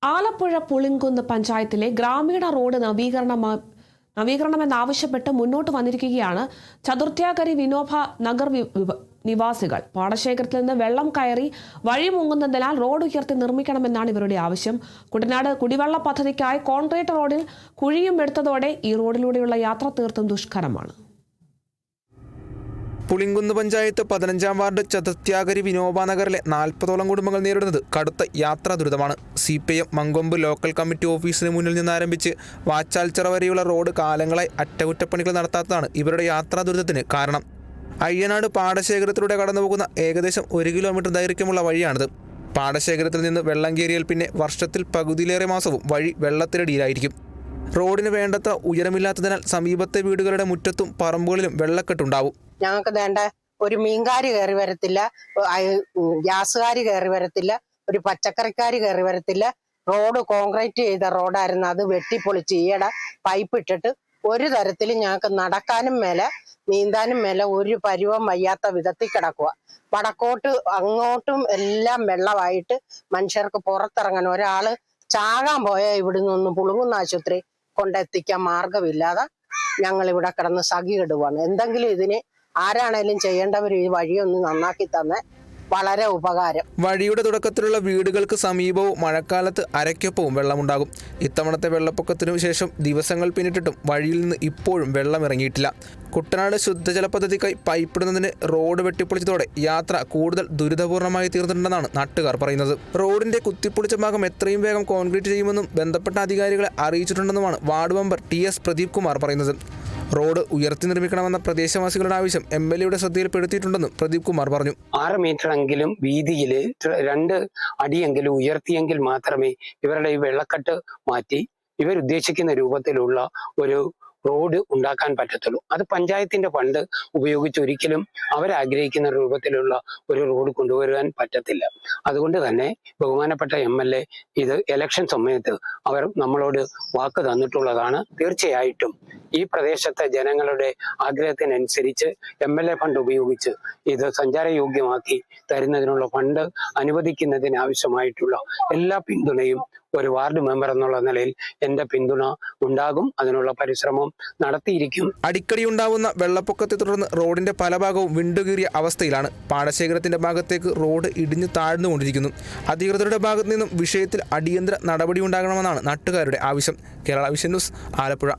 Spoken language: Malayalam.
ആലപ്പുഴ പുളിങ്കുന്ന് പഞ്ചായത്തിലെ ഗ്രാമീണ റോഡ് നവീകരണമെന്നാവശ്യപ്പെട്ട് മുന്നോട്ട് വന്നിരിക്കുകയാണ് ചതുർത്യാകരി വിനോബ നഗർ നിവാസികൾ. പാടശേഖരത്തിൽ നിന്ന് വെള്ളം കയറി വഴി മുങ്ങുന്നതിനാൽ റോഡ് ഉയർത്തി നിർമ്മിക്കണമെന്നാണ് ഇവരുടെ ആവശ്യം. കുട്ടനാട് കുടിവെള്ള പദ്ധതിക്കായി കോൺക്രീറ്റ് റോഡിൽ കുഴിയും എടുത്തതോടെ ഈ റോഡിലൂടെയുള്ള യാത്ര തീർത്തും ദുഷ്കരമാണ്. പുളിങ്കുന്ന് പഞ്ചായത്ത് 15-ാം വാർഡ് ചതുർത്യാകരി വിനോബ നഗറിലെ 40ഓളം കുടുംബങ്ങൾ നേരിടുന്നത് കടുത്ത യാത്രാ ദുരിതമാണ്. CPM മങ്കൊമ്പ് ലോക്കൽ കമ്മിറ്റി ഓഫീസിന് മുന്നിൽ നിന്നാരംഭിച്ച് വാച്ചാൽച്ചിറ വരെയുള്ള റോഡ് കാലങ്ങളായി അറ്റകുറ്റപ്പണികൾ നടത്താത്തതാണ് ഇവരുടെ യാത്രാ ദുരിതത്തിന് കാരണം. അയ്യനാട് പാടശേഖരത്തിലൂടെ കടന്നുപോകുന്ന ഏകദേശം 1 കിലോമീറ്റർ ദൈർഘ്യമുള്ള വഴിയാണിത്. പാടശേഖരത്തിൽ നിന്ന് വെള്ളം കയറിയാൽ പിന്നെ വർഷത്തിൽ പകുതിയിലേറെ മാസവും വഴി വെള്ളത്തിനടിയിലായിരിക്കും. റോഡിന് വേണ്ടത്ര ഉയരമില്ലാത്തതിനാൽ സമീപത്തെ വീടുകളുടെ മുറ്റത്തും പറമ്പുകളിലും വെള്ളക്കെട്ടുണ്ടാവും. ഞങ്ങൾക്ക് വേണ്ട ഒരു മീൻകാര് കയറി വരത്തില്ല, ഗ്യാസുകാര് കയറി വരത്തില്ല, ഒരു പച്ചക്കറിക്കാര് കയറി വരത്തില്ല. റോഡ് കോൺക്രീറ്റ് ചെയ്ത റോഡായിരുന്നു, അത് വെട്ടിപ്പൊളിച്ച് ഈയിടെ പൈപ്പ് ഇട്ടിട്ട് ഒരു തരത്തിലും ഞങ്ങൾക്ക് നടക്കാനും മേലെ നീന്താനും മേലെ ഒരു പരുവം വയ്യാത്ത വിധത്തിൽ കിടക്കുക. വടക്കോട്ട് അങ്ങോട്ടും എല്ലാം വെള്ളമായിട്ട് മനുഷ്യർക്ക് പുറത്തിറങ്ങാൻ ഒരാള് ചാകാൻ പോയാൽ ഇവിടുന്ന് ഒന്ന് പുളുങ്ങുന്ന ആശുപത്രി കൊണ്ടെത്തിക്കാൻ മാർഗമില്ലാതെ ഞങ്ങൾ ഇവിടെ കിടന്ന് സഖിയിടുവാണ്. എന്തെങ്കിലും ഇതിന് ആരാണേലും ചെയ്യേണ്ടവർ ഈ വഴിയൊന്ന് നന്നാക്കി തന്നെ വളരെ ഉപകാരം. വഴിയുടെ തുടക്കത്തിലുള്ള വീടുകൾക്ക് സമീപവും മഴക്കാലത്ത് അരയ്ക്കൊപ്പവും വെള്ളമുണ്ടാകും. ഇത്തവണത്തെ വെള്ളപ്പൊക്കത്തിനു ശേഷം ദിവസങ്ങൾ പിന്നിട്ടിട്ടും വഴിയിൽ നിന്ന് ഇപ്പോഴും വെള്ളം ഇറങ്ങിയിട്ടില്ല. കുട്ടനാട് ശുദ്ധജല പദ്ധതിക്കായി പൈപ്പിടുന്നതിന് റോഡ് വെട്ടിപ്പൊളിച്ചതോടെ യാത്ര കൂടുതൽ ദുരിതപൂർണമായി തീർന്നിട്ടുണ്ടെന്നാണ് നാട്ടുകാർ പറയുന്നത്. റോഡിന്റെ കുത്തിപ്പൊളിച്ച ഭാഗം എത്രയും വേഗം കോൺക്രീറ്റ് ചെയ്യുമെന്നും ബന്ധപ്പെട്ട അധികാരികളെ അറിയിച്ചിട്ടുണ്ടെന്നുമാണ് ward member TS Pradeep Kumar പറയുന്നത്. റോഡ് ഉയർത്തി നിർമ്മിക്കണമെന്ന പ്രദേശവാസികളുടെ ആവശ്യം MLA ശ്രദ്ധയിൽപ്പെടുത്തിയിട്ടുണ്ടെന്നും പ്രദീപ് കുമാർ പറഞ്ഞു. 6 മീറ്ററെങ്കിലും വീതിയിൽ 2 അടിയെങ്കിലും ഉയർത്തിയെങ്കിൽ മാത്രമേ ഇവരുടെ ഈ വെള്ളക്കെട്ട് മാറ്റി ഇവരുദ്ദേശിക്കുന്ന രൂപത്തിലുള്ള ഒരു റോഡ് ഉണ്ടാക്കാൻ പറ്റത്തുള്ളൂ. അത് പഞ്ചായത്തിന്റെ ഫണ്ട് ഉപയോഗിച്ച് ഒരിക്കലും അവരാഗ്രഹിക്കുന്ന രൂപത്തിലുള്ള ഒരു റോഡ് കൊണ്ടുവരാൻ പറ്റത്തില്ല. അതുകൊണ്ട് തന്നെ ബഹുമാനപ്പെട്ട MLA ഇത് ഇലക്ഷൻ സമയത്ത് അവർ നമ്മളോട് വാക്ക് തന്നിട്ടുള്ളതാണ്. തീർച്ചയായിട്ടും ഈ പ്രദേശത്തെ ജനങ്ങളുടെ ആഗ്രഹത്തിനനുസരിച്ച് MLA ഫണ്ട് ഉപയോഗിച്ച് ഇത് സഞ്ചാരയോഗ്യമാക്കി തരുന്നതിനുള്ള ഫണ്ട് അനുവദിക്കുന്നതിന് ആവശ്യമായിട്ടുള്ള എല്ലാ പിന്തുണയും ഒരു വാർഡ് മെമ്പർ എന്നുള്ള നിലയിൽ എന്റെ പിന്തുണ ഉണ്ടാകും. അതിനുള്ള പരിശ്രമം നടത്തിയിരിക്കും. അടിക്കടി ഉണ്ടാവുന്ന വെള്ളപ്പൊക്കത്തെ തുടർന്ന് റോഡിന്റെ പല ഭാഗവും വിണ്ടുകീറിയ അവസ്ഥയിലാണ്. പാടശേഖരത്തിന്റെ ഭാഗത്തേക്ക് റോഡ് ഇടിഞ്ഞു താഴ്ന്നുകൊണ്ടിരിക്കുന്നു. അധികൃതരുടെ ഭാഗത്തു നിന്നും വിഷയത്തിൽ അടിയന്തര നടപടി ഉണ്ടാകണമെന്നാണ് നാട്ടുകാരുടെ ആവശ്യം. Kerala vision news, Alappuzha.